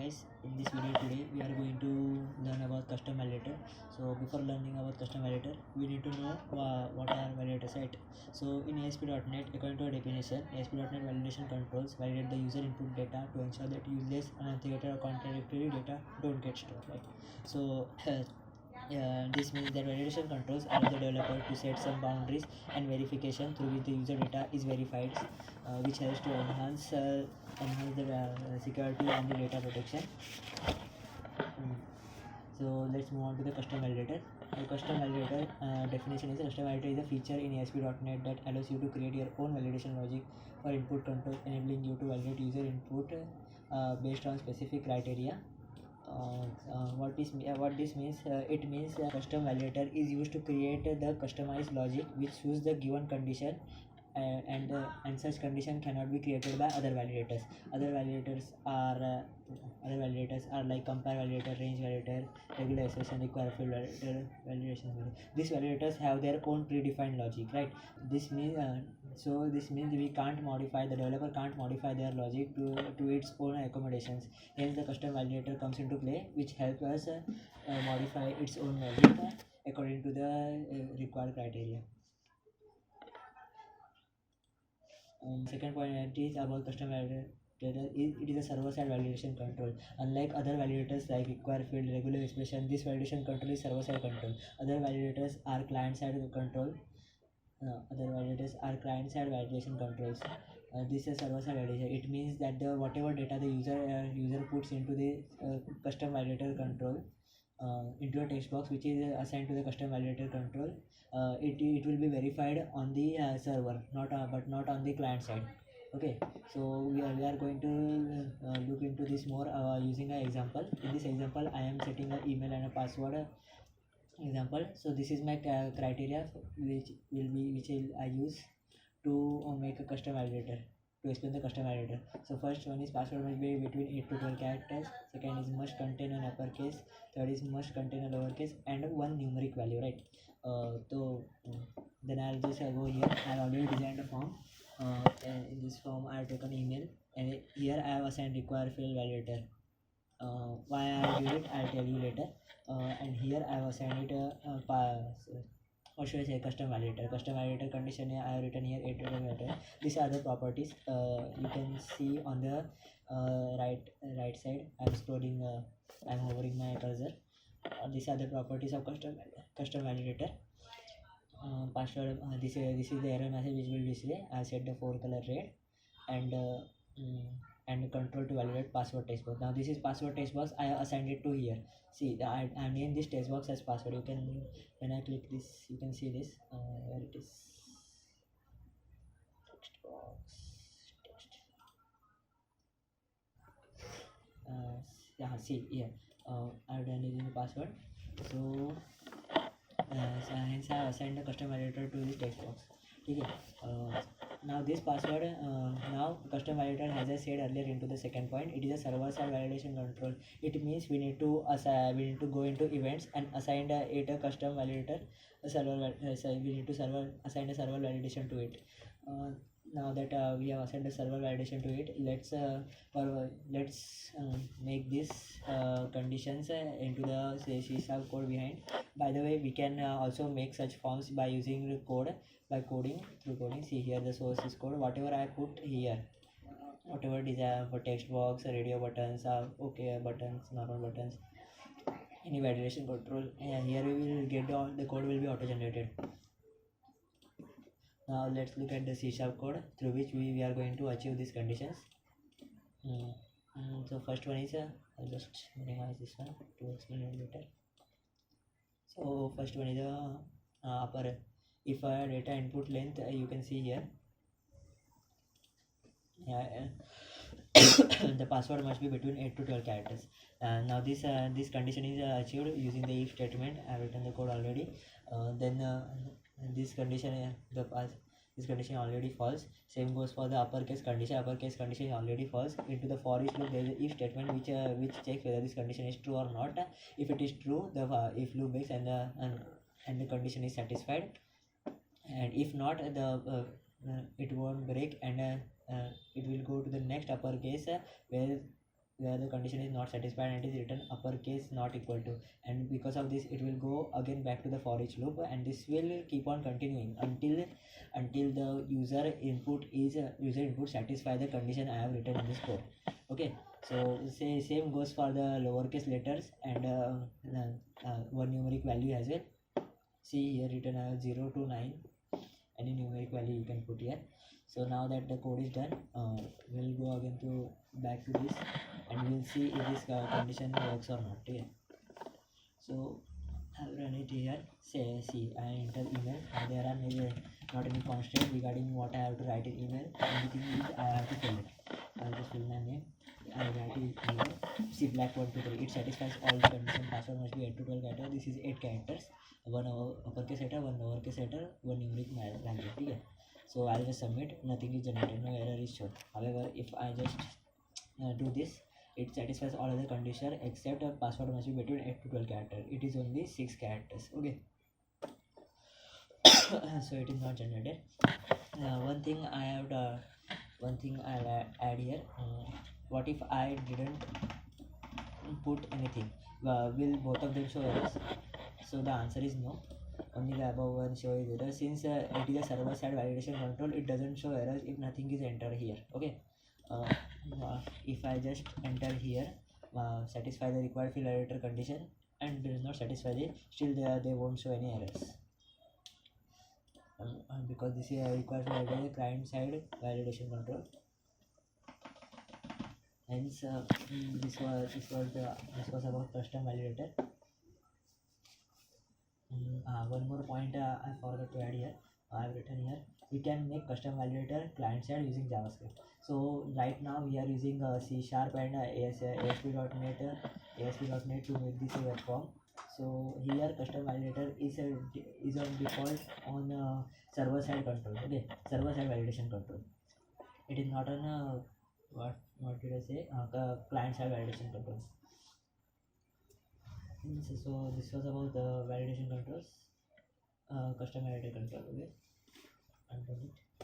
guys, in this video today we are going to learn about custom validator. So before learning about custom validator, we need to know what are validators, right? So in ASP.NET, according to a definition, ASP.NET validation controls validate the user input data to ensure that useless, unauthenticated or contradictory data don't get stored, right? So this means that validation controls allow the developer to set some boundaries and verification through which the user data is verified, which helps to enhance the security and the data protection. So let's move on to the custom validator. The custom validator definition is: a custom validator is a feature in ASP.NET that allows you to create your own validation logic for input control, enabling you to validate user input based on specific criteria. What this means? It means a custom validator is used to create the customized logic which suits the given condition, and such condition cannot be created by other validators. Other validators are like compare validator, range validator, regular expression, require field validator, validation validator. These validators have their own predefined logic, right? This means this means we can't modify, the developer can't modify their logic to its own accommodations. Hence the custom validator comes into play, which helps us modify its own logic according to the required criteria. Second point is about custom validator. It is a server-side validation control. Unlike other validators like require field, regular expression, this validation control is server-side control. Other validators are client-side control. Other validators are client-side validation controls. This is server-side validation. It means that the whatever data the user puts into the custom validator control into a text box which is assigned to the custom validator control, it will be verified on the server, but not on the client side. Okay, so we are going to look into this more using an example. In this example, I am setting an email and a password example. So this is my criteria which I use to make a custom validator, to explain the custom validator. So first one is password must be between 8 to 12 characters. Second is must contain an uppercase. Third is must contain a lowercase and one numeric value, right? Then I'll just go here. I already designed a form. And in this form I have taken email, and here I have assigned require field validator. Why I did it, I'll tell you later. And here I have assigned it or should I say custom validator. Custom validator condition I have written here 8 to 10 validator. These are the properties you can see on the right side. I'm scrolling, I'm hovering my cursor. These are the properties of custom validator. Password, this is the error message which will display. I set the 4 color red, and control to validate password text box. Now this is password text box. I assigned it to here. See, I named this text box as password. You can, when I click this, you can see this. Where it is? Text box. Text. Yeah. See here. I've done using the password. So hence I assigned the custom validator to this text box. Okay. Now this password, now custom validator, as I said earlier into the second point, it is a server-side validation control. It means we need to go into events and assign it a custom validator, we need to assign a server validation to it. Now that we have assigned a server validation to it, let's make this conditions into the C# code behind. By the way, we can also make such forms by using the code, by coding, through coding. See here the source is code. Whatever I put here, whatever design for text box, radio buttons, okay buttons, normal buttons, any validation control, and here we will get the code will be auto generated. Now let's look at the C# code through which we are going to achieve these conditions. So first one is I'll just minimize this one to explain it later. So first one is upper, if data input length, you can see here, the password must be between 8 to 12 characters. Now this condition is achieved using the if statement. I have written the code already. Then this condition, this condition already false. Same goes for the uppercase condition. Uppercase condition is already false. Into the for each loop there is a if statement which checks whether this condition is true or not. If it is true, the if loop breaks and the condition is satisfied, and if not, the it won't break, and it will go to the next uppercase where where the condition is not satisfied and it is written uppercase not equal to, and because of this it will go again back to the for each loop, and this will keep on continuing until the user input satisfy the condition I have written in this code. Okay, so say same goes for the lowercase letters and one numeric value as well. See here written 0 to 9, any numeric value you can put here. So now that the code is done, we'll go again to back to this and we'll see if this condition works or not. Okay, so I'll run it here. Say, see, I enter email. There are not any constraint regarding what I have to write in email. Everything is I have to fill it. I'll just fill my name. I write it email. See, black 1 2 3. It satisfies all the condition. Password must be 8 to 12 characters. This is 8 characters. One uppercase letter, one lowercase letter, one numeric value. Okay. So I'll just submit. Nothing is generated. No error is shown. However, if I just do this, it satisfies all other conditions except a password must be between 8 to 12 characters. It is only 6 characters. Okay. So it is not generated. One thing I'll add here. What if I didn't put anything? Will both of them show errors? So the answer is no. Only the above one show is error. Since it is a server side validation control, it doesn't show errors if nothing is entered here. Okay. If I just enter here, satisfy the required field validator condition and does not satisfy it, still they won't show any errors. Because this is a required field validator client side validation control. Hence, this was about custom validator. One more point I forgot to add here. I've written here, we can make custom validator client side using JavaScript. So right now we are using C# and ASP.NET to make this web form. So here custom validator is on default on server side control. Okay, server side validation control. It is not on what did I say? Client side validation control. So this was about the validation controls, custom validator control. Okay, I'm done it.